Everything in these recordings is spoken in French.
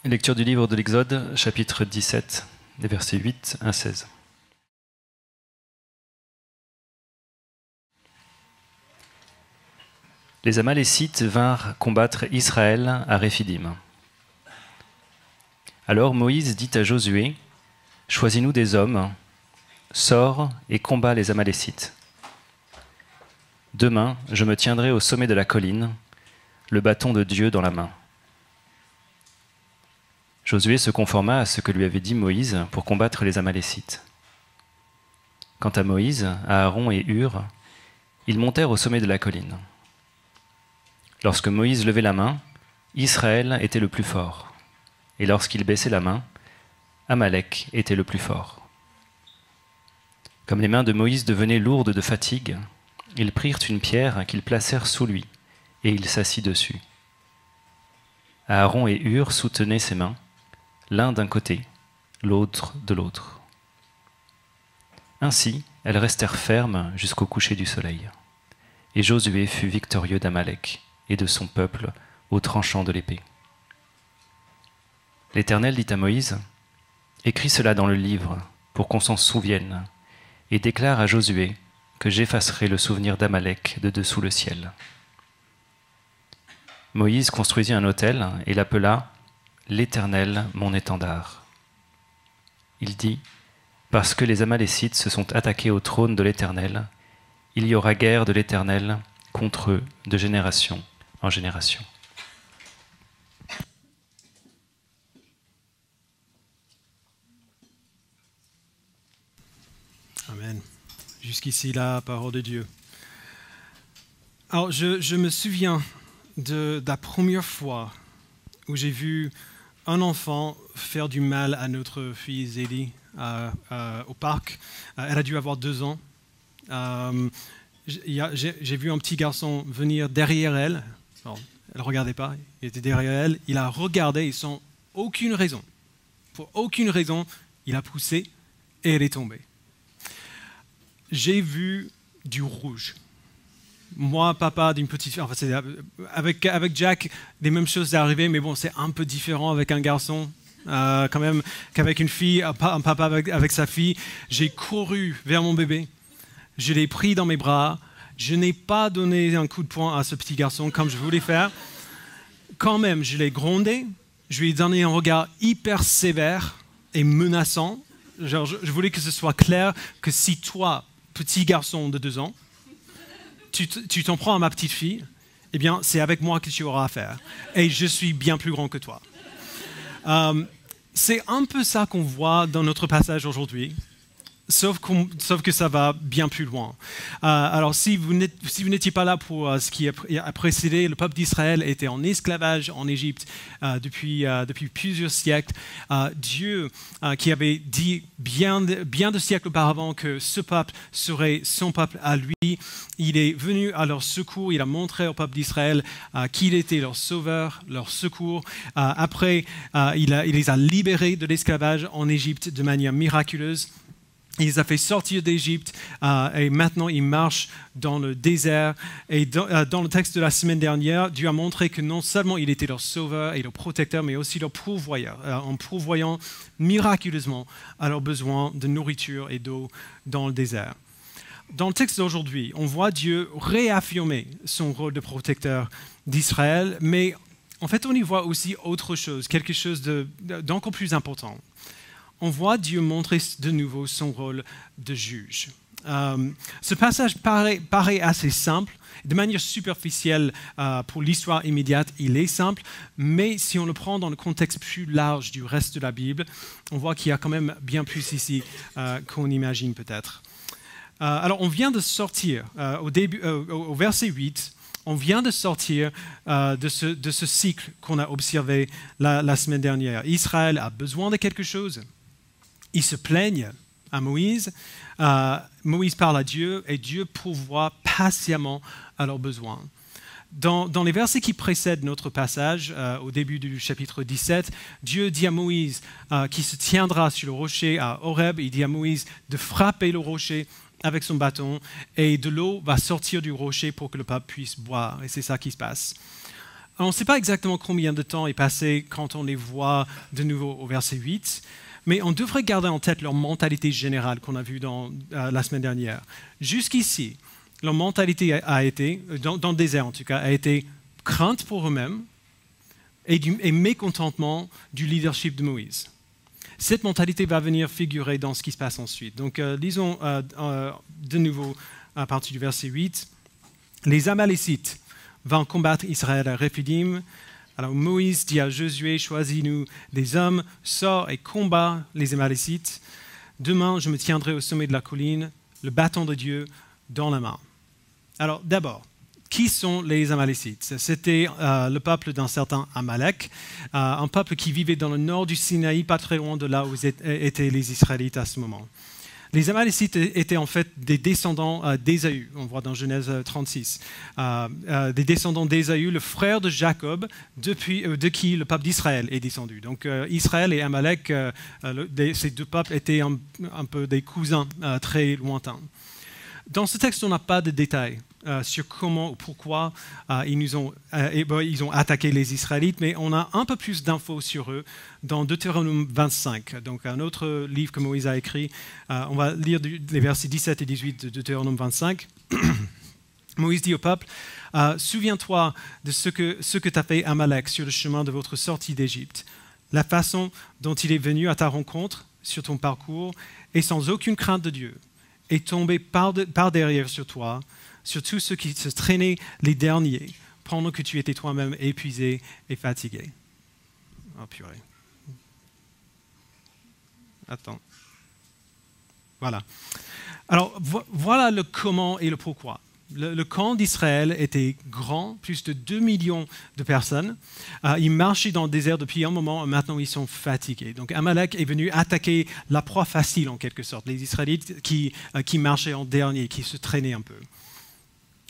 Lecture du livre de l'Exode, chapitre 17, des versets 8 à 16. Les Amalécites vinrent combattre Israël à Réphidim. Alors Moïse dit à Josué, « Choisis-nous des hommes, sors et combats les Amalécites. Demain, je me tiendrai au sommet de la colline, le bâton de Dieu dans la main. » Josué se conforma à ce que lui avait dit Moïse pour combattre les Amalécites. Quant à Moïse, Aaron et Hur, ils montèrent au sommet de la colline. Lorsque Moïse levait la main, Israël était le plus fort. Et lorsqu'il baissait la main, Amalek était le plus fort. Comme les mains de Moïse devenaient lourdes de fatigue, ils prirent une pierre qu'ils placèrent sous lui, et il s'assit dessus. Aaron et Hur soutenaient ses mains, l'un d'un côté, l'autre de l'autre. Ainsi, elles restèrent fermes jusqu'au coucher du soleil. Et Josué fut victorieux d'Amalek et de son peuple au tranchant de l'épée. L'Éternel dit à Moïse, « Écris cela dans le livre, pour qu'on s'en souvienne, et déclare à Josué que j'effacerai le souvenir d'Amalek de dessous le ciel. » Moïse construisit un autel et l'appela « L'Éternel, mon étendard ». Il dit, « Parce que les Amalécites se sont attaqués au trône de l'Éternel, il y aura guerre de l'Éternel contre eux de génération en génération. » Amen. Jusqu'ici, la parole de Dieu. Alors, je me souviens de la première fois où j'ai vu un enfant faire du mal à notre fille Zélie au parc. Elle a dû avoir 2 ans. J'ai vu un petit garçon venir derrière elle. Alors, elle ne regardait pas, il était derrière elle. Il a regardé et sans aucune raison, pour aucune raison, il a poussé et elle est tombée. J'ai vu du rouge. Moi, papa d'une petite fille, enfin, avec Jack, les mêmes choses sont arrivées, mais bon, c'est un peu différent avec un garçon quand même qu'avec une fille, un papa avec sa fille. J'ai couru vers mon bébé, je l'ai pris dans mes bras, je n'ai pas donné un coup de poing à ce petit garçon comme je voulais faire. Quand même, je l'ai grondé, je lui ai donné un regard hyper sévère et menaçant. Genre, je voulais que ce soit clair que si toi, petit garçon de 2 ans, tu t'en prends à ma petite fille, eh bien, c'est avec moi que tu auras affaire. Et je suis bien plus grand que toi. C'est un peu ça qu'on voit dans notre passage aujourd'hui, sauf que ça va bien plus loin. Alors, si vous n'étiez pas là pour ce qui a précédé, le peuple d'Israël était en esclavage en Égypte depuis plusieurs siècles. Dieu, qui avait dit bien de siècles auparavant que ce peuple serait son peuple à lui, il est venu à leur secours, il a montré au peuple d'Israël qu'il était leur sauveur, leur secours. Après, il les a libérés de l'esclavage en Égypte de manière miraculeuse. Il les a fait sortir d'Égypte et maintenant ils marchent dans le désert. Et dans le texte de la semaine dernière, Dieu a montré que non seulement il était leur sauveur et leur protecteur, mais aussi leur pourvoyeur, en pourvoyant miraculeusement à leurs besoins de nourriture et d'eau dans le désert. Dans le texte d'aujourd'hui, on voit Dieu réaffirmer son rôle de protecteur d'Israël, mais en fait on y voit aussi autre chose, quelque chose d'encore plus important. On voit Dieu montrer de nouveau son rôle de juge. Ce passage paraît assez simple. De manière superficielle, pour l'histoire immédiate, il est simple, mais si on le prend dans le contexte plus large du reste de la Bible, on voit qu'il y a quand même bien plus ici qu'on imagine peut-être. Alors, on vient de sortir, au verset 8, on vient de sortir de ce cycle qu'on a observé la semaine dernière. Israël a besoin de quelque chose. Ils se plaignent à Moïse. Moïse parle à Dieu et Dieu pourvoit patiemment à leurs besoins. Dans les versets qui précèdent notre passage, au début du chapitre 17, Dieu dit à Moïse qu'il se tiendra sur le rocher à Horeb. Il dit à Moïse de frapper le rocher avec son bâton et de l'eau va sortir du rocher pour que le peuple puisse boire. Et c'est ça qui se passe. On ne sait pas exactement combien de temps est passé quand on les voit de nouveau au verset 8, mais on devrait garder en tête leur mentalité générale qu'on a vue la semaine dernière. Jusqu'ici, leur mentalité a été, dans le désert en tout cas, a été crainte pour eux-mêmes et mécontentement du leadership de Moïse. Cette mentalité va venir figurer dans ce qui se passe ensuite. Donc, lisons de nouveau à partir du verset 8. Les Amalécites vont combattre Israël à Réphidim. Alors Moïse dit à Josué, choisis-nous des hommes, sors et combat les Amalécites. Demain, je me tiendrai au sommet de la colline, le bâton de Dieu dans la main. Alors d'abord, qui sont les Amalécites? C'était le peuple d'un certain Amalek, un peuple qui vivait dans le nord du Sinaï, pas très loin de là où étaient les Israélites à ce moment. Les Amalécites étaient en fait des descendants d'Ésaü, on voit dans Genèse 36, des descendants d'Ésaü, le frère de Jacob, de qui le peuple d'Israël est descendu. Donc Israël et Amalek, ces deux peuples étaient un peu des cousins très lointains. Dans ce texte, on n'a pas de détails sur comment ou pourquoi ils ont attaqué les Israélites, mais on a un peu plus d'infos sur eux dans Deutéronome 25, donc un autre livre que Moïse a écrit. On va lire les versets 17 et 18 de Deutéronome 25. Moïse dit au peuple, souviens-toi de ce que t'a fait Amalek sur le chemin de votre sortie d'Égypte, la façon dont il est venu à ta rencontre sur ton parcours, et sans aucune crainte de Dieu, est tombé par derrière sur toi, sur tous ceux qui se traînaient les derniers, pendant que tu étais toi-même épuisé et fatigué. Oh purée. Attends. Voilà. Alors, voilà le comment et le pourquoi. Le camp d'Israël était grand, plus de 2 millions de personnes. Ils marchaient dans le désert depuis un moment, et maintenant ils sont fatigués. Donc Amalek est venu attaquer la proie facile en quelque sorte, les Israélites qui marchaient en dernier, qui se traînaient un peu.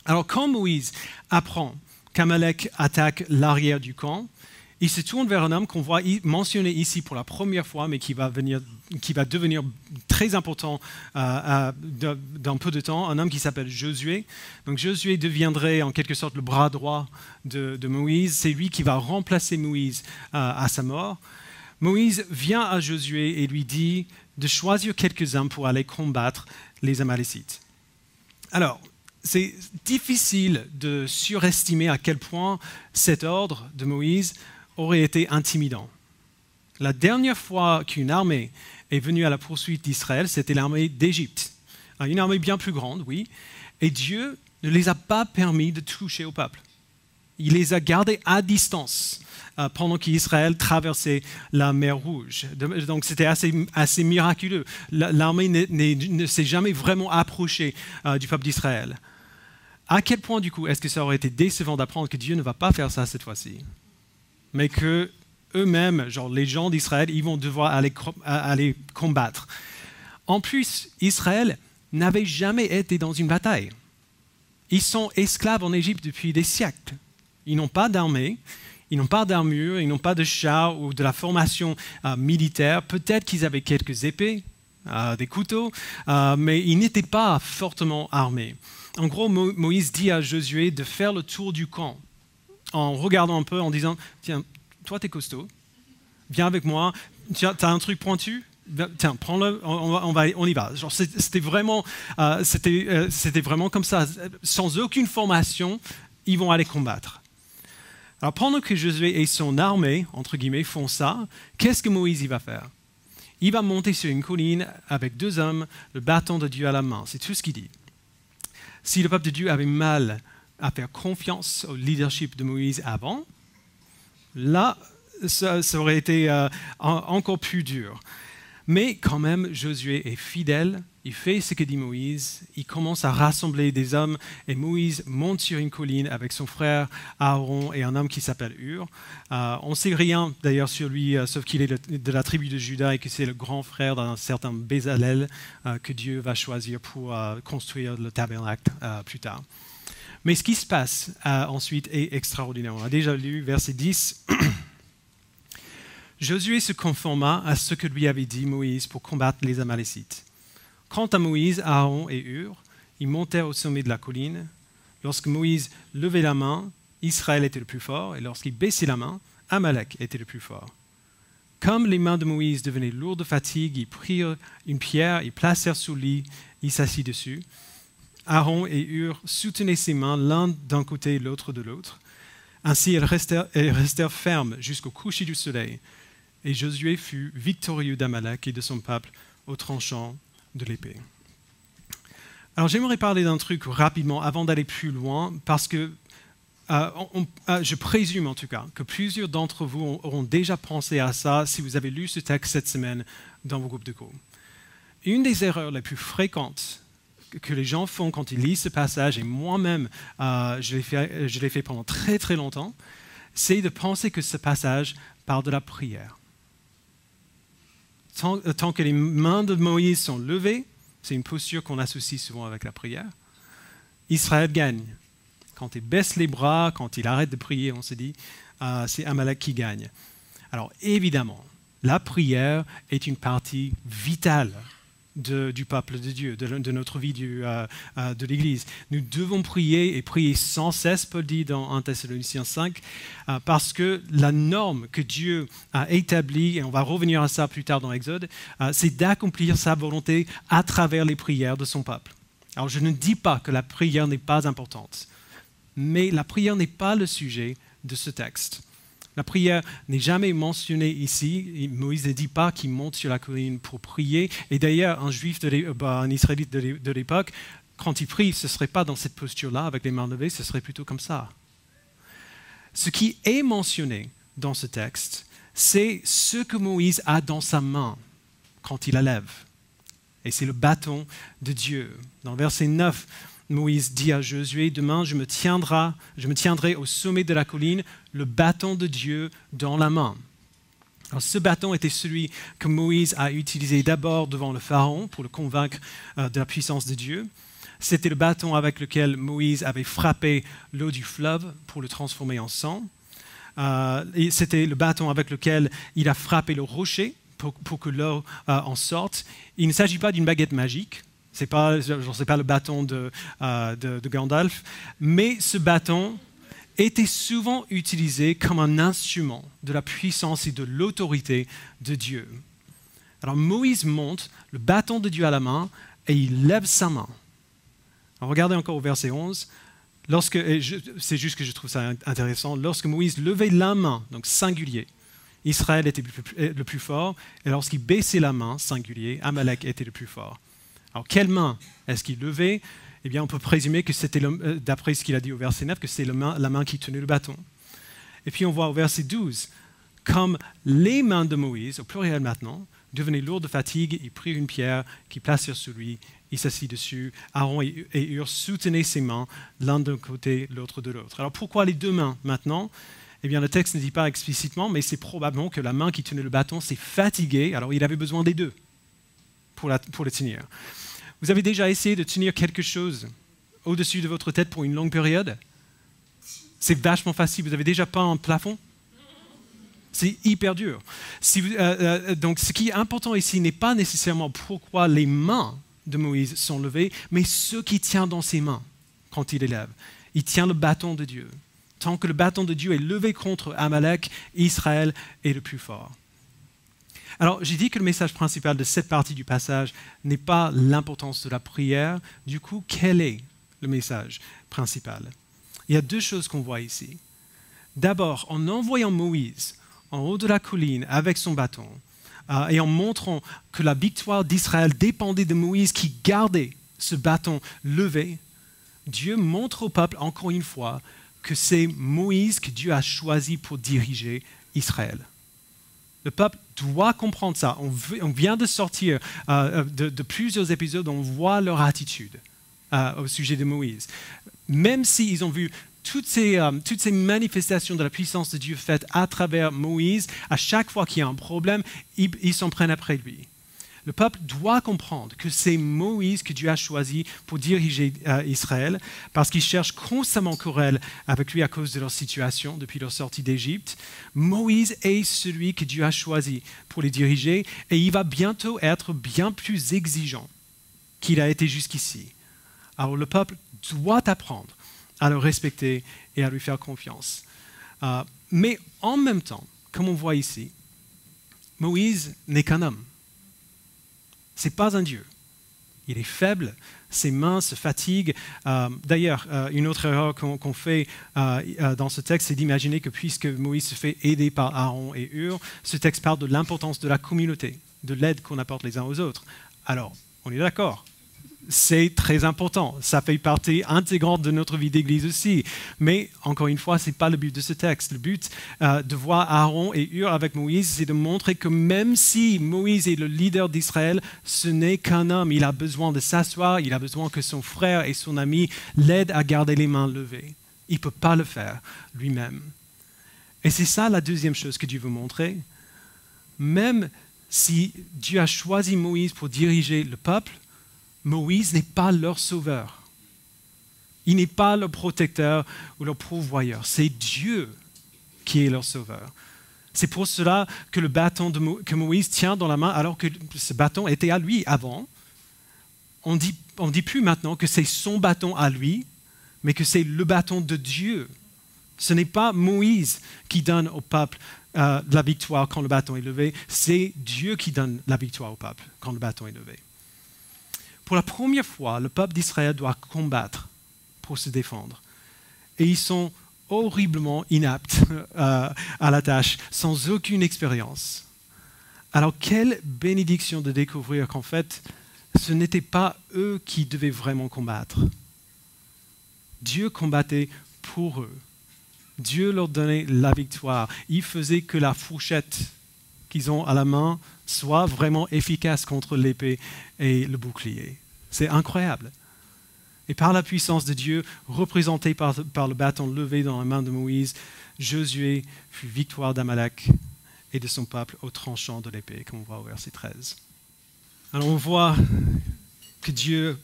Alors quand Moïse apprend qu'Amalek attaque l'arrière du camp, il se tourne vers un homme qu'on voit mentionné ici pour la première fois, mais qui va devenir très important dans peu de temps, un homme qui s'appelle Josué. Donc Josué deviendrait en quelque sorte le bras droit de Moïse. C'est lui qui va remplacer Moïse à sa mort. Moïse vient à Josué et lui dit de choisir quelques hommes pour aller combattre les Amalécites. Alors, c'est difficile de surestimer à quel point cet ordre de Moïse aurait été intimidant. La dernière fois qu'une armée est venue à la poursuite d'Israël, c'était l'armée d'Égypte. Une armée bien plus grande, oui, et Dieu ne les a pas permis de toucher au peuple. Il les a gardés à distance pendant qu'Israël traversait la mer Rouge. Donc c'était assez miraculeux. L'armée ne s'est jamais vraiment approchée du peuple d'Israël. À quel point, du coup, est-ce que ça aurait été décevant d'apprendre que Dieu ne va pas faire ça cette fois-ci, mais que eux-mêmes, genre les gens d'Israël, ils vont devoir aller combattre. En plus, Israël n'avait jamais été dans une bataille. Ils sont esclaves en Égypte depuis des siècles. Ils n'ont pas d'armée, ils n'ont pas d'armure, ils n'ont pas de chars ou de la formation militaire. Peut-être qu'ils avaient quelques épées, des couteaux, mais ils n'étaient pas fortement armés. En gros, Moïse dit à Josué de faire le tour du camp en regardant un peu, en disant « Tiens, toi, t'es costaud, viens avec moi, tiens, t'as un truc pointu, tiens, prends-le, on y va. » Genre, c'était vraiment comme ça, sans aucune formation, ils vont aller combattre. Alors, pendant que Josué et son armée, entre guillemets, font ça, qu'est-ce que Moïse il va faire? Il va monter sur une colline avec 2 hommes, le bâton de Dieu à la main. C'est tout ce qu'il dit. Si le peuple de Dieu avait mal à faire confiance au leadership de Moïse avant, là, ça aurait été encore plus dur. Mais quand même, Josué est fidèle, il fait ce que dit Moïse, il commence à rassembler des hommes, et Moïse monte sur une colline avec son frère Aaron et un homme qui s'appelle Hur. On ne sait rien d'ailleurs sur lui, sauf qu'il est de la tribu de Juda et que c'est le grand frère d'un certain Bézalel que Dieu va choisir pour construire le tabernacle plus tard. Mais ce qui se passe ensuite est extraordinaire. On a déjà lu verset 10. Josué se conforma à ce que lui avait dit Moïse pour combattre les Amalécites. Quant à Moïse, Aaron et Hur, ils montèrent au sommet de la colline. Lorsque Moïse levait la main, Israël était le plus fort, et lorsqu'il baissait la main, Amalek était le plus fort. Comme les mains de Moïse devenaient lourdes de fatigue, ils prirent une pierre, ils placèrent sous le lit, il s'assit dessus. Aaron et Hur soutenaient ses mains l'un d'un côté et l'autre de l'autre. Ainsi, elles restèrent fermes jusqu'au coucher du soleil. Et Josué fut victorieux d'Amalek et de son peuple au tranchant de l'épée. Alors j'aimerais parler d'un truc rapidement avant d'aller plus loin, parce que je présume en tout cas que plusieurs d'entre vous auront déjà pensé à ça si vous avez lu ce texte cette semaine dans vos groupes de cours. Une des erreurs les plus fréquentes que les gens font quand ils lisent ce passage, et moi-même je l'ai fait pendant très très longtemps, c'est de penser que ce passage parle de la prière. Tant que les mains de Moïse sont levées, c'est une posture qu'on associe souvent avec la prière, Israël gagne. Quand il baisse les bras, quand il arrête de prier, on se dit, c'est Amalek qui gagne. Alors évidemment, la prière est une partie vitale du peuple de Dieu, de notre vie de l'Église. Nous devons prier et prier sans cesse, Paul dit dans 1 Thessaloniciens 5, parce que la norme que Dieu a établie, et on va revenir à ça plus tard dans Exode, c'est d'accomplir sa volonté à travers les prières de son peuple. Alors je ne dis pas que la prière n'est pas importante, mais la prière n'est pas le sujet de ce texte. La prière n'est jamais mentionnée ici. Moïse ne dit pas qu'il monte sur la colline pour prier. Et d'ailleurs, un Israélite de l'époque, quand il prie, ce ne serait pas dans cette posture-là, avec les mains levées, ce serait plutôt comme ça. Ce qui est mentionné dans ce texte, c'est ce que Moïse a dans sa main quand il la lève. Et c'est le bâton de Dieu. Dans le verset 9, Moïse dit à Josué, demain je me tiendrai au sommet de la colline, le bâton de Dieu dans la main. Alors, ce bâton était celui que Moïse a utilisé d'abord devant le Pharaon pour le convaincre de la puissance de Dieu. C'était le bâton avec lequel Moïse avait frappé l'eau du fleuve pour le transformer en sang. Et c'était le bâton avec lequel il a frappé le rocher pour que l'eau en sorte. Il ne s'agit pas d'une baguette magique. Ce n'est pas le bâton de Gandalf, mais ce bâton était souvent utilisé comme un instrument de la puissance et de l'autorité de Dieu. Alors Moïse monte le bâton de Dieu à la main et il lève sa main. Alors, regardez encore au verset 11. C'est juste que je trouve ça intéressant. Lorsque Moïse levait la main, donc singulier, Israël était le plus fort, et lorsqu'il baissait la main, singulier, Amalek était le plus fort. Alors, quelle main est-ce qu'il levait? Eh bien, on peut présumer que c'était, d'après ce qu'il a dit au verset 9, que c'est la main qui tenait le bâton. Et puis, on voit au verset 12, comme les mains de Moïse, au pluriel maintenant, devenaient lourdes de fatigue, il prit une pierre qu'il placèrent sur lui, il s'assit dessus. Aaron et Hur soutenaient ses mains, l'un d'un côté, l'autre de l'autre. Alors, pourquoi les deux mains maintenant? Eh bien, le texte ne dit pas explicitement, mais c'est probablement que la main qui tenait le bâton s'est fatiguée, alors il avait besoin des deux pour le tenir. Vous avez déjà essayé de tenir quelque chose au-dessus de votre tête pour une longue période? C'est vachement facile. Vous avez déjà peint un plafond? C'est hyper dur. Donc, ce qui est important ici n'est pas nécessairement pourquoi les mains de Moïse sont levées, mais ce qu'il tient dans ses mains quand il les lève. Il tient le bâton de Dieu. Tant que le bâton de Dieu est levé contre Amalek, Israël est le plus fort. Alors, j'ai dit que le message principal de cette partie du passage n'est pas l'importance de la prière. Du coup, quel est le message principal? Il y a deux choses qu'on voit ici. D'abord, en envoyant Moïse en haut de la colline avec son bâton et en montrant que la victoire d'Israël dépendait de Moïse qui gardait ce bâton levé, Dieu montre au peuple encore une fois que c'est Moïse que Dieu a choisi pour diriger Israël. Le peuple doit comprendre ça. On vient de sortir de plusieurs épisodes, on voit leur attitude au sujet de Moïse. Même s'ils ont vu toutes ces manifestations de la puissance de Dieu faites à travers Moïse, à chaque fois qu'il y a un problème, ils s'en prennent après lui. Le peuple doit comprendre que c'est Moïse que Dieu a choisi pour diriger Israël, parce qu'ils cherchent constamment querelle avec lui à cause de leur situation depuis leur sortie d'Égypte. Moïse est celui que Dieu a choisi pour les diriger, et il va bientôt être bien plus exigeant qu'il a été jusqu'ici. Alors le peuple doit apprendre à le respecter et à lui faire confiance. Mais en même temps, comme on voit ici, Moïse n'est qu'un homme. Ce n'est pas un Dieu. Il est faible, ses mains se fatiguent. D'ailleurs, une autre erreur qu'on fait dans ce texte, c'est d'imaginer que puisque Moïse se fait aider par Aaron et Hur, ce texte parle de l'importance de la communauté, de l'aide qu'on apporte les uns aux autres. Alors, on est d'accord. C'est très important. Ça fait partie intégrante de notre vie d'église aussi. Mais, encore une fois, ce n'est pas le but de ce texte. Le but de voir Aaron et Hur avec Moïse, c'est de montrer que même si Moïse est le leader d'Israël, ce n'est qu'un homme. Il a besoin de s'asseoir, il a besoin que son frère et son ami l'aident à garder les mains levées. Il ne peut pas le faire lui-même. Et c'est ça la deuxième chose que Dieu veut montrer. Même si Dieu a choisi Moïse pour diriger le peuple, Moïse n'est pas leur sauveur. Il n'est pas leur protecteur ou leur pourvoyeur. C'est Dieu qui est leur sauveur. C'est pour cela que le bâton que Moïse tient dans la main, alors que ce bâton était à lui avant, on dit plus maintenant que c'est son bâton à lui, mais que c'est le bâton de Dieu. Ce n'est pas Moïse qui donne au peuple la victoire quand le bâton est levé, c'est Dieu qui donne la victoire au peuple quand le bâton est levé. Pour la première fois, le peuple d'Israël doit combattre pour se défendre. Et ils sont horriblement inaptes à la tâche, sans aucune expérience. Alors, quelle bénédiction de découvrir qu'en fait, ce n'était pas eux qui devaient vraiment combattre. Dieu combattait pour eux. Dieu leur donnait la victoire. Il faisait que la fourchette qu'ils ont à la main soit vraiment efficace contre l'épée et le bouclier. C'est incroyable. Et par la puissance de Dieu, représentée par le bâton levé dans la main de Moïse, Josué fut victoire d'Amalek et de son peuple au tranchant de l'épée, comme on voit au verset 13. Alors on voit que Dieu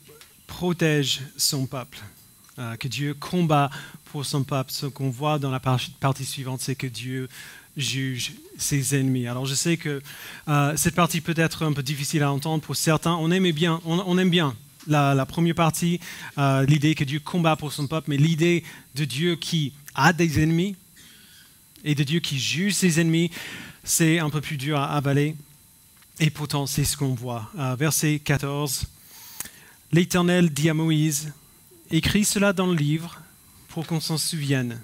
protège son peuple, que Dieu combat pour son peuple. Ce qu'on voit dans la partie suivante, c'est que Dieu juge ses ennemis. Alors je sais que cette partie peut être un peu difficile à entendre pour certains. On aime bien la première partie, l'idée que Dieu combat pour son peuple, mais l'idée de Dieu qui a des ennemis et de Dieu qui juge ses ennemis, c'est un peu plus dur à avaler. Et pourtant, c'est ce qu'on voit. Verset 14. L'Éternel dit à Moïse, « Écris cela dans le livre pour qu'on s'en souvienne. »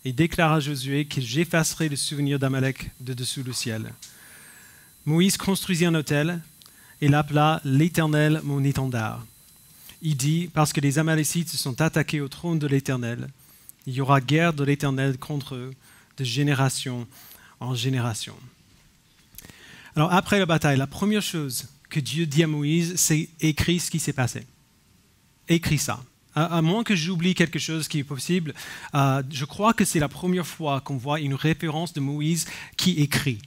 Et déclare à Josué que j'effacerai le souvenir d'Amalek de dessous le ciel. Moïse construisit un autel et l'appela l'Éternel mon étendard. Il dit, parce que les Amalécites se sont attaqués au trône de l'Éternel, il y aura guerre de l'Éternel contre eux de génération en génération. Alors après la bataille, la première chose que Dieu dit à Moïse, c'est écris ce qui s'est passé. Écris ça. À moins que j'oublie quelque chose qui est possible, je crois que c'est la première fois qu'on voit une référence de Moïse qui écrit.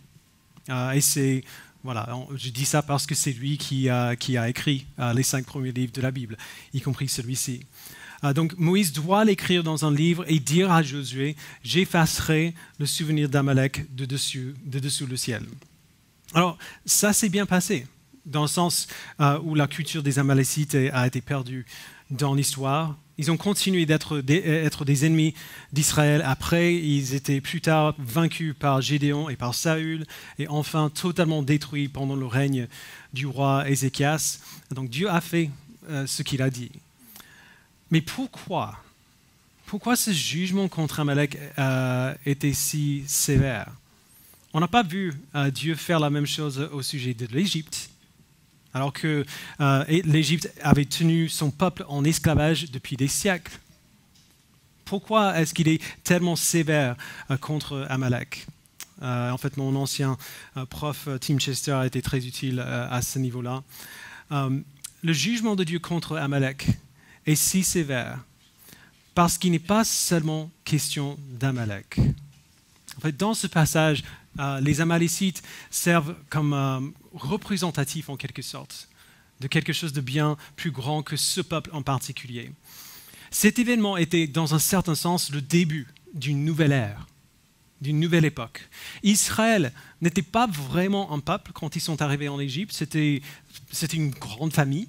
Et c'est, voilà, je dis ça parce que c'est lui qui a écrit les 5 premiers livres de la Bible, y compris celui-ci. Donc Moïse doit l'écrire dans un livre et dire à Josué, j'effacerai le souvenir d'Amalek de dessous le ciel. Alors ça s'est bien passé, dans le sens où la culture des Amalécites a été perdue dans l'histoire. Ils ont continué d'être des ennemis d'Israël. Après, ils étaient plus tard vaincus par Gédéon et par Saül, et enfin totalement détruits pendant le règne du roi Ézéchias. Donc Dieu a fait ce qu'il a dit. Mais pourquoi ce jugement contre Amalek était si sévère? On n'a pas vu Dieu faire la même chose au sujet de l'Égypte, alors que l'Égypte avait tenu son peuple en esclavage depuis des siècles. Pourquoi est-ce qu'il est tellement sévère contre Amalek? En fait, mon ancien prof, Tim Chester, a été très utile à ce niveau-là. Le jugement de Dieu contre Amalek est si sévère parce qu'il n'est pas seulement question d'Amalek. En fait, dans ce passage, les Amalécites servent comme représentatifs en quelque sorte de quelque chose de bien plus grand que ce peuple en particulier. Cet événement était dans un certain sens le début d'une nouvelle ère, d'une nouvelle époque. Israël n'était pas vraiment un peuple quand ils sont arrivés en Égypte, c'était une grande famille,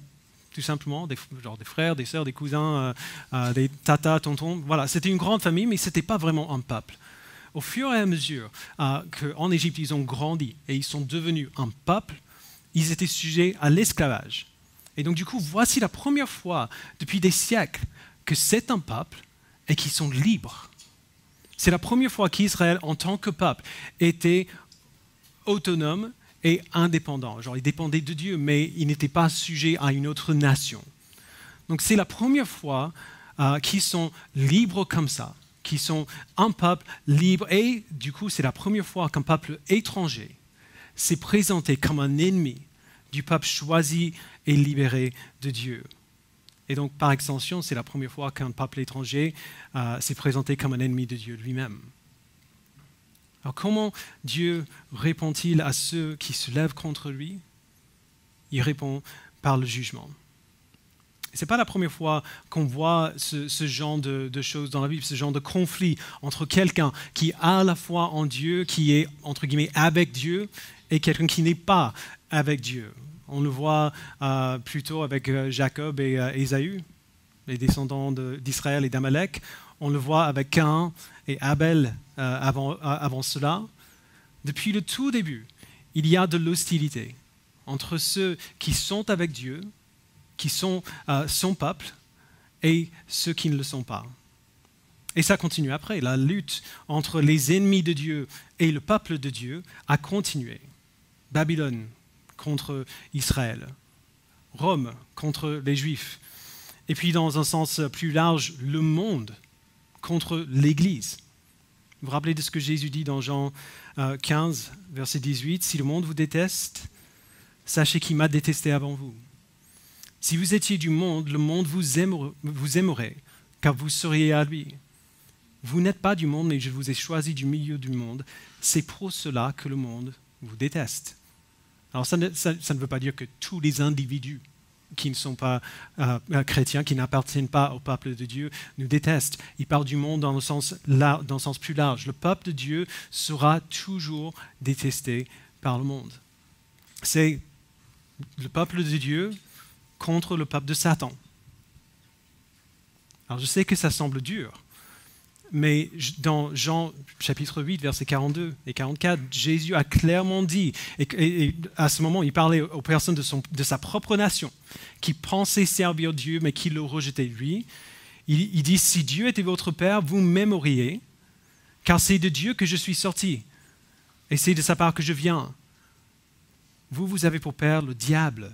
tout simplement, genre des frères, des sœurs, des cousins, des tatas, tontons. Voilà, c'était une grande famille, mais ce n'était pas vraiment un peuple. Au fur et à mesure qu'en Égypte, ils ont grandi et ils sont devenus un peuple, ils étaient sujets à l'esclavage. Et donc du coup, voici la première fois depuis des siècles que c'est un peuple et qu'ils sont libres. C'est la première fois qu'Israël, en tant que peuple, était autonome et indépendant. Genre, il dépendait de Dieu, mais il n'était pas sujet à une autre nation. Donc c'est la première fois qu'ils sont libres comme ça, qu'ils sont un peuple libre. Et du coup, c'est la première fois qu'un peuple étranger s'est présenté comme un ennemi du peuple choisi et libéré de Dieu. Et donc, par extension, c'est la première fois qu'un peuple étranger s'est présenté comme un ennemi de Dieu lui-même. Alors, comment Dieu répond-il à ceux qui se lèvent contre lui? Il répond par le jugement. Ce n'est pas la première fois qu'on voit ce genre de choses dans la Bible, ce genre de conflit entre quelqu'un qui a à la foi en Dieu, qui est, entre guillemets, avec Dieu, et quelqu'un qui n'est pas avec Dieu. On le voit plutôt avec Jacob et Ésaü, les descendants d'Israël et d'Amalek. On le voit avec Caïn et Abel avant cela. Depuis le tout début, il y a de l'hostilité entre ceux qui sont avec Dieu, qui sont son peuple, et ceux qui ne le sont pas. Et ça continue après. La lutte entre les ennemis de Dieu et le peuple de Dieu a continué. Babylone contre Israël, Rome contre les Juifs, et puis dans un sens plus large, le monde contre l'Église. Vous vous rappelez de ce que Jésus dit dans Jean 15, verset 18, « Si le monde vous déteste, sachez qu'il m'a détesté avant vous. Si vous étiez du monde, le monde vous aimerait, car vous seriez à lui. Vous n'êtes pas du monde, mais je vous ai choisi du milieu du monde. C'est pour cela que le monde vous déteste. » Alors ça ne veut pas dire que tous les individus qui ne sont pas chrétiens, qui n'appartiennent pas au peuple de Dieu, nous détestent. Il parle du monde dans le sens plus large. Le peuple de Dieu sera toujours détesté par le monde. C'est le peuple de Dieu contre le peuple de Satan. Alors je sais que ça semble dur, mais dans Jean chapitre 8, versets 42 et 44, Jésus a clairement dit, et à ce moment, il parlait aux personnes de sa propre nation, qui pensaient servir Dieu, mais qui le rejetaient lui. Il dit, « Si Dieu était votre Père, vous m'aimeriez, car c'est de Dieu que je suis sorti, et c'est de sa part que je viens. Vous avez pour père le diable,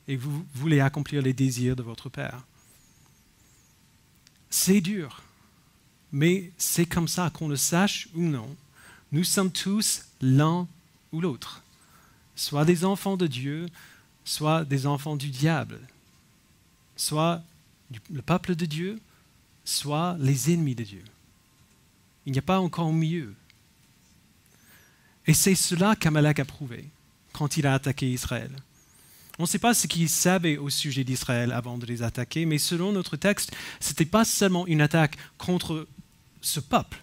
et vous voulez accomplir les désirs de votre Père. » C'est dur. Mais c'est comme ça, qu'on le sache ou non, nous sommes tous l'un ou l'autre, soit des enfants de Dieu, soit des enfants du diable, soit le peuple de Dieu, soit les ennemis de Dieu. Il n'y a pas encore mieux. Et c'est cela qu'Amalek a prouvé quand il a attaqué Israël. On ne sait pas ce qu'il savait au sujet d'Israël avant de les attaquer, mais selon notre texte, ce n'était pas seulement une attaque contre ce peuple,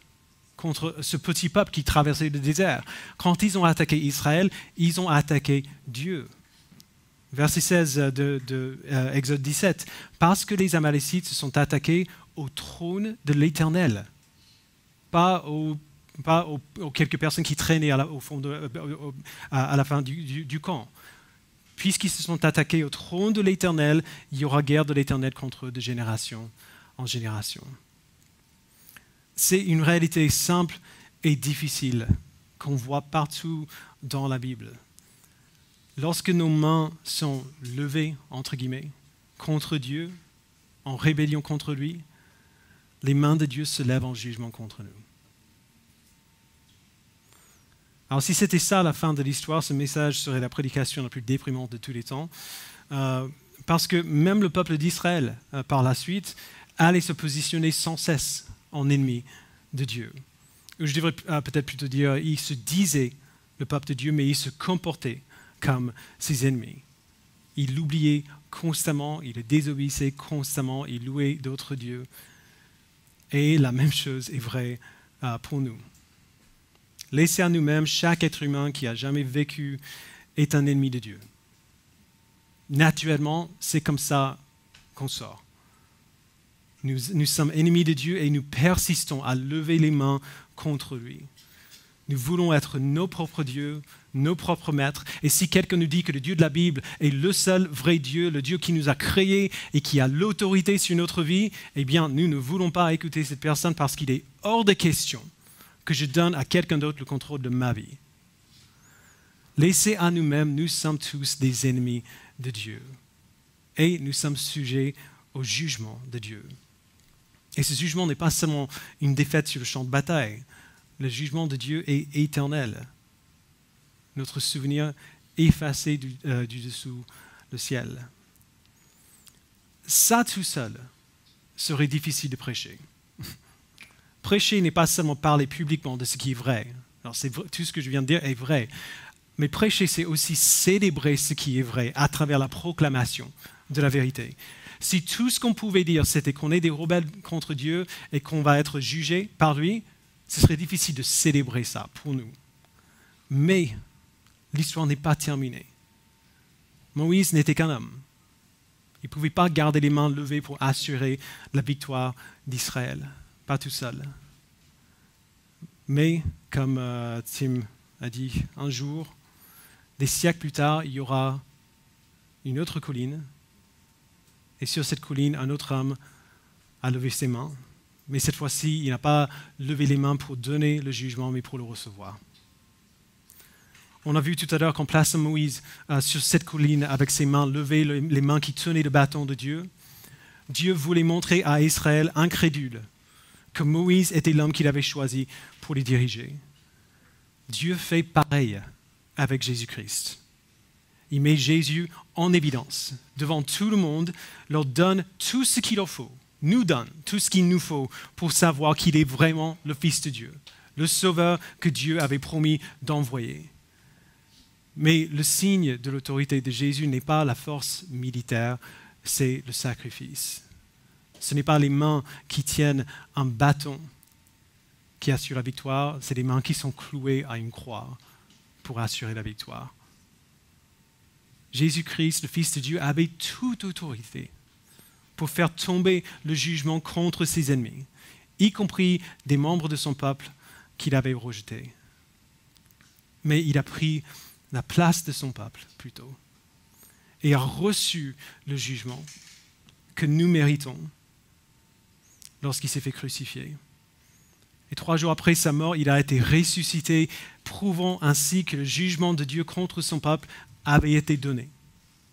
contre ce petit peuple qui traversait le désert. Quand ils ont attaqué Israël, ils ont attaqué Dieu. Verset 16 de Exode 17. « Parce que les Amalécites se sont attaqués au trône de l'Éternel. » Pas aux quelques personnes qui traînaient à la fin du camp. Puisqu'ils se sont attaqués au trône de l'Éternel, il y aura guerre de l'Éternel contre eux de génération en génération. C'est une réalité simple et difficile qu'on voit partout dans la Bible. Lorsque nos mains sont levées, entre guillemets, contre Dieu, en rébellion contre lui, les mains de Dieu se lèvent en jugement contre nous. Alors si c'était ça la fin de l'histoire, ce message serait la prédication la plus déprimante de tous les temps, parce que même le peuple d'Israël, par la suite, allait se positionner sans cesse en ennemi de Dieu. Je devrais peut-être plutôt dire, il se disait le peuple de Dieu, mais il se comportait comme ses ennemis. Il l'oubliait constamment, il le désobéissait constamment, il louait d'autres dieux. Et la même chose est vraie pour nous. Laissé à nous-mêmes, chaque être humain qui a jamais vécu est un ennemi de Dieu. Naturellement, c'est comme ça qu'on sort. Nous sommes ennemis de Dieu et nous persistons à lever les mains contre lui. Nous voulons être nos propres dieux, nos propres maîtres. Et si quelqu'un nous dit que le Dieu de la Bible est le seul vrai Dieu, le Dieu qui nous a créés et qui a l'autorité sur notre vie, eh bien, nous ne voulons pas écouter cette personne parce qu'il est hors de question que je donne à quelqu'un d'autre le contrôle de ma vie. Laissés à nous-mêmes, nous sommes tous des ennemis de Dieu. Et nous sommes sujets au jugement de Dieu. Et ce jugement n'est pas seulement une défaite sur le champ de bataille. Le jugement de Dieu est éternel. Notre souvenir effacé du dessous le ciel. Ça tout seul serait difficile de prêcher. Prêcher n'est pas seulement parler publiquement de ce qui est vrai. Alors tout ce que je viens de dire est vrai. Mais prêcher, c'est aussi célébrer ce qui est vrai à travers la proclamation de la vérité. Si tout ce qu'on pouvait dire, c'était qu'on est des rebelles contre Dieu et qu'on va être jugés par lui, ce serait difficile de célébrer ça pour nous. Mais l'histoire n'est pas terminée. Moïse n'était qu'un homme. Il ne pouvait pas garder les mains levées pour assurer la victoire d'Israël, pas tout seul. Mais, comme Tim a dit un jour, des siècles plus tard, il y aura une autre colline. Et sur cette colline, un autre homme a levé ses mains. Mais cette fois-ci, il n'a pas levé les mains pour donner le jugement, mais pour le recevoir. On a vu tout à l'heure qu'en plaçant Moïse sur cette colline avec ses mains levées, les mains qui tenaient le bâton de Dieu, Dieu voulait montrer à Israël incrédule que Moïse était l'homme qu'il avait choisi pour les diriger. Dieu fait pareil avec Jésus-Christ. Il met Jésus en évidence devant tout le monde, leur donne tout ce qu'il leur faut, nous donne tout ce qu'il nous faut pour savoir qu'il est vraiment le Fils de Dieu, le Sauveur que Dieu avait promis d'envoyer. Mais le signe de l'autorité de Jésus n'est pas la force militaire, c'est le sacrifice. Ce n'est pas les mains qui tiennent un bâton qui assurent la victoire, c'est les mains qui sont clouées à une croix pour assurer la victoire. Jésus-Christ, le Fils de Dieu, avait toute autorité pour faire tomber le jugement contre ses ennemis, y compris des membres de son peuple qu'il avait rejetés. Mais il a pris la place de son peuple, plutôt, et a reçu le jugement que nous méritons lorsqu'il s'est fait crucifier. Et 3 jours après sa mort, il a été ressuscité, prouvant ainsi que le jugement de Dieu contre son peuple avait été donné.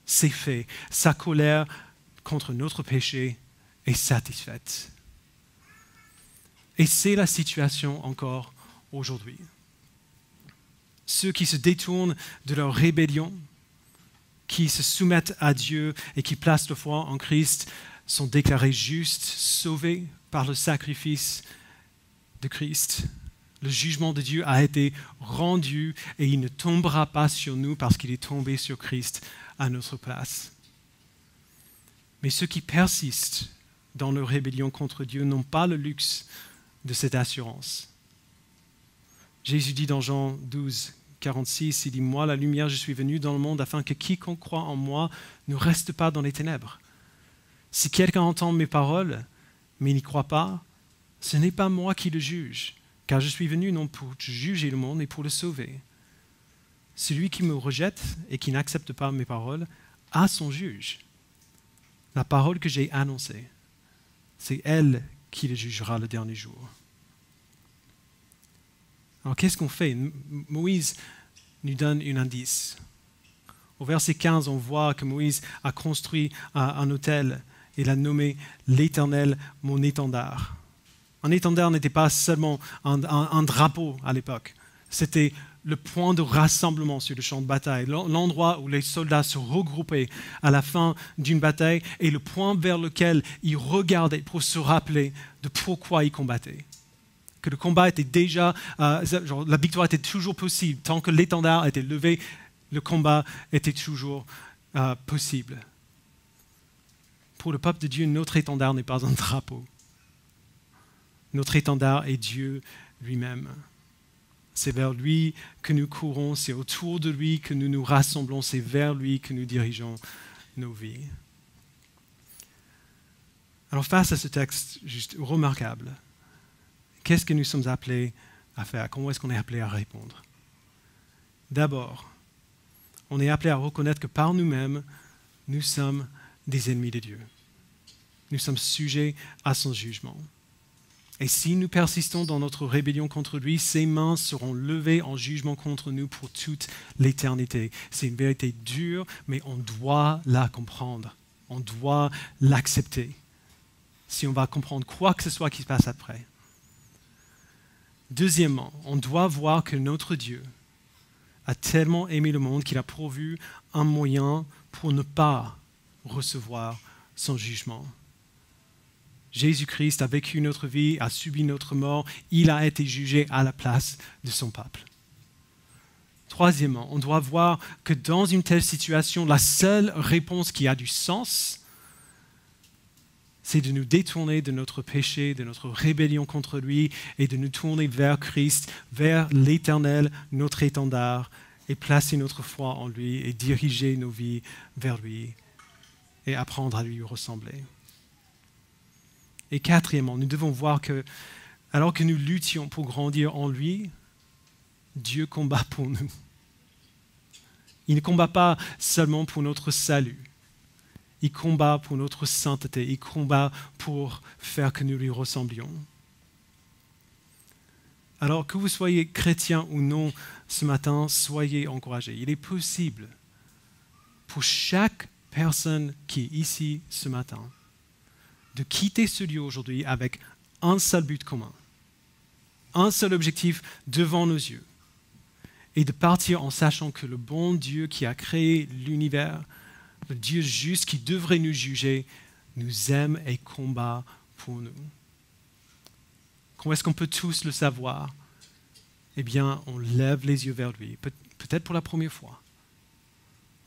C'est fait. Sa colère contre notre péché est satisfaite. Et c'est la situation encore aujourd'hui. Ceux qui se détournent de leur rébellion, qui se soumettent à Dieu et qui placent leur foi en Christ, sont déclarés justes, sauvés par le sacrifice de Christ. Le jugement de Dieu a été rendu et il ne tombera pas sur nous parce qu'il est tombé sur Christ à notre place. Mais ceux qui persistent dans leur rébellion contre Dieu n'ont pas le luxe de cette assurance. Jésus dit dans Jean 12, 46, il dit « Moi, la lumière, je suis venu dans le monde afin que quiconque croit en moi ne reste pas dans les ténèbres. Si quelqu'un entend mes paroles, mais n'y croit pas, ce n'est pas moi qui le juge, car je suis venu non pour juger le monde, mais pour le sauver. Celui qui me rejette et qui n'accepte pas mes paroles a son juge. La parole que j'ai annoncée, c'est elle qui le jugera le dernier jour. » Alors qu'est-ce qu'on fait? Moïse nous donne un indice. Au verset 15, on voit que Moïse a construit un autel et l'a nommé l'Éternel, mon étendard. Un étendard n'était pas seulement un drapeau à l'époque. C'était le point de rassemblement sur le champ de bataille, l'endroit où les soldats se regroupaient à la fin d'une bataille et le point vers lequel ils regardaient pour se rappeler de pourquoi ils combattaient. Que le combat était déjà, la victoire était toujours possible. Tant que l'étendard était levé, le combat était toujours possible. Pour le peuple de Dieu, notre étendard n'est pas un drapeau. Notre étendard est Dieu lui-même. C'est vers lui que nous courons, c'est autour de lui que nous nous rassemblons, c'est vers lui que nous dirigeons nos vies. Alors face à ce texte juste remarquable, qu'est-ce que nous sommes appelés à faire? Comment est-ce qu'on est appelé à répondre? D'abord, on est appelé à reconnaître que par nous-mêmes, nous sommes des ennemis de Dieu. Nous sommes sujets à son jugement. Et si nous persistons dans notre rébellion contre lui, ses mains seront levées en jugement contre nous pour toute l'éternité. C'est une vérité dure, mais on doit la comprendre. On doit l'accepter si on va comprendre quoi que ce soit qui se passe après. Deuxièmement, on doit voir que notre Dieu a tellement aimé le monde qu'il a pourvu un moyen pour ne pas recevoir son jugement. Jésus-Christ a vécu notre vie, a subi notre mort, il a été jugé à la place de son peuple. Troisièmement, on doit voir que dans une telle situation, la seule réponse qui a du sens, c'est de nous détourner de notre péché, de notre rébellion contre lui et de nous tourner vers Christ, vers l'Éternel, notre étendard, et placer notre foi en lui et diriger nos vies vers lui et apprendre à lui ressembler. Et quatrièmement, nous devons voir que, alors que nous luttions pour grandir en lui, Dieu combat pour nous. Il ne combat pas seulement pour notre salut. Il combat pour notre sainteté. Il combat pour faire que nous lui ressemblions. Alors que vous soyez chrétien ou non ce matin, soyez encouragés. Il est possible pour chaque personne qui est ici ce matin de quitter ce lieu aujourd'hui avec un seul but commun, un seul objectif devant nos yeux, et de partir en sachant que le bon Dieu qui a créé l'univers, le Dieu juste qui devrait nous juger, nous aime et combat pour nous. Comment est-ce qu'on peut tous le savoir? Eh bien, on lève les yeux vers lui, peut-être pour la première fois.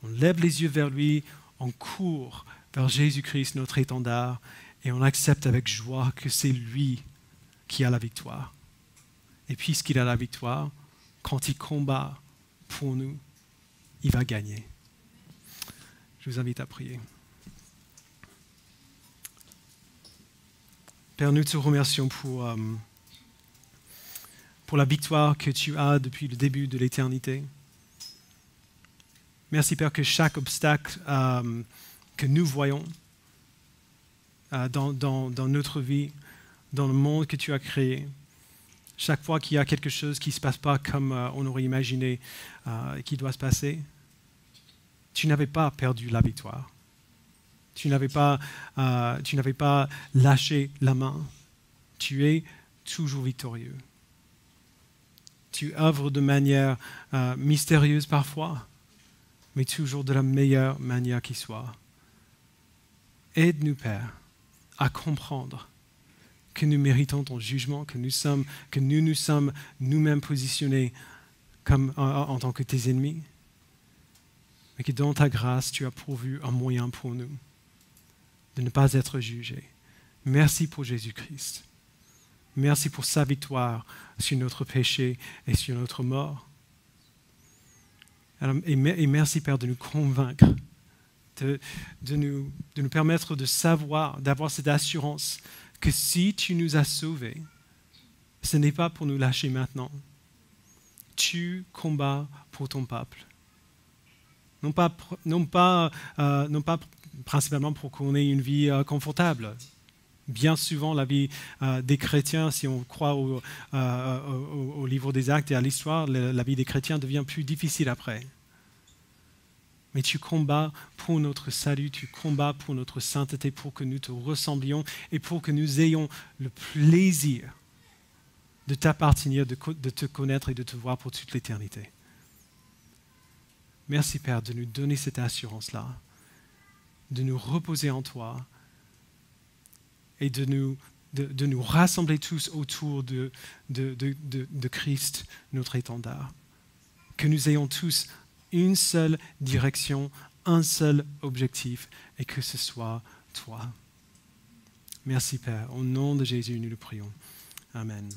On lève les yeux vers lui, on court vers Jésus-Christ, notre étendard, et on accepte avec joie que c'est lui qui a la victoire. Et puisqu'il a la victoire, quand il combat pour nous, il va gagner. Je vous invite à prier. Père, nous te remercions pour la victoire que tu as depuis le début de l'éternité. Merci, Père, que chaque obstacle que nous voyons dans notre vie, dans le monde que tu as créé, chaque fois qu'il y a quelque chose qui ne se passe pas comme on aurait imaginé qu'il doit se passer, tu n'avais pas perdu la victoire. Tu n'avais pas lâché la main. Tu es toujours victorieux. Tu œuvres de manière mystérieuse parfois, mais toujours de la meilleure manière qui soit. Aide-nous, Père, à comprendre que nous méritons ton jugement, que nous nous sommes nous-mêmes positionnés comme en tant que tes ennemis, mais que dans ta grâce, tu as pourvu un moyen pour nous de ne pas être jugés. Merci pour Jésus-Christ. Merci pour sa victoire sur notre péché et sur notre mort. Et merci, Père, de nous convaincre, de nous permettre de savoir, d'avoir cette assurance que si tu nous as sauvés, ce n'est pas pour nous lâcher maintenant. Tu combats pour ton peuple. Non pas principalement pour qu'on ait une vie confortable. Bien souvent, la vie des chrétiens, si on croit au livre des Actes et à l'histoire, la vie des chrétiens devient plus difficile après. Mais tu combats pour notre salut, tu combats pour notre sainteté, pour que nous te ressemblions et pour que nous ayons le plaisir de t'appartenir, de te connaître et de te voir pour toute l'éternité. Merci, Père, de nous donner cette assurance-là, de nous reposer en toi et de nous rassembler tous autour de Christ, notre étendard. Que nous ayons tous une seule direction, un seul objectif, et que ce soit toi. Merci, Père. Au nom de Jésus, nous le prions. Amen.